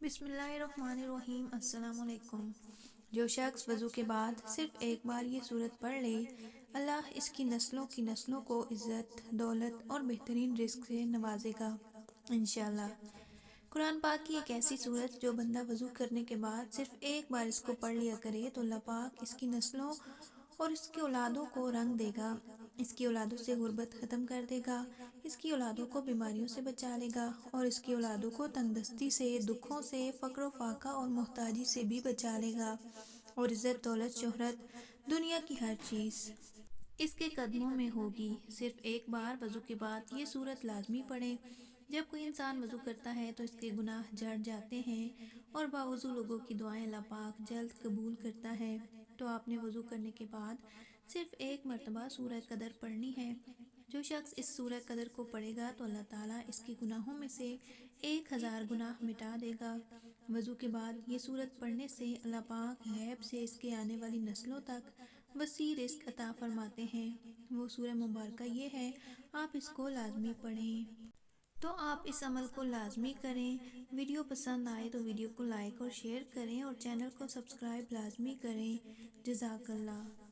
بسم اللہ الرحمن الرحیم۔ السلام علیکم۔ جو شخص وضو کے بعد صرف ایک بار یہ سورت پڑھ لے، اللہ اس کی نسلوں کو عزت، دولت اور بہترین رزق سے نوازے گا انشاءاللہ۔ قرآن پاک کی ایک ایسی سورت جو بندہ وضو کرنے کے بعد صرف ایک بار اس کو پڑھ لیا کرے تو اللہ پاک اس کی نسلوں اور اس کی اولادوں کو رنگ دے گا، اس کی اولادوں سے غربت ختم کر دے گا، اس کی اولادوں کو بیماریوں سے بچا لے گا اور اس کی اولادوں کو تنگ دستی سے، دکھوں سے، فقر و فاقہ اور محتاجی سے بھی بچا لے گا، اور عزت، دولت، شہرت، دنیا کی ہر چیز اس کے قدموں میں ہوگی۔ صرف ایک بار وضو کے بعد یہ سورت لازمی پڑھیں۔ جب کوئی انسان وضو کرتا ہے تو اس کے گناہ جھڑ جاتے ہیں اور باوضو لوگوں کی دعائیں اللہ پاک جلد قبول کرتا ہے۔ تو آپ نے وضو کرنے کے بعد صرف ایک مرتبہ سورہ قدر پڑھنی ہے۔ جو شخص اس سورہ قدر کو پڑھے گا تو اللہ تعالیٰ اس کے گناہوں میں سے 1000 گناہ مٹا دے گا۔ وضو کے بعد یہ سورت پڑھنے سے اللہ پاک غیب سے اس کے آنے والی نسلوں تک وسیع رزق عطا فرماتے ہیں۔ وہ سورہ مبارکہ یہ ہے، آپ اس کو لازمی پڑھیں۔ تو آپ اس عمل کو لازمی کریں۔ ویڈیو پسند آئے تو ویڈیو کو لائک اور شیئر کریں اور چینل کو سبسکرائب لازمی کریں۔ جزاک اللہ۔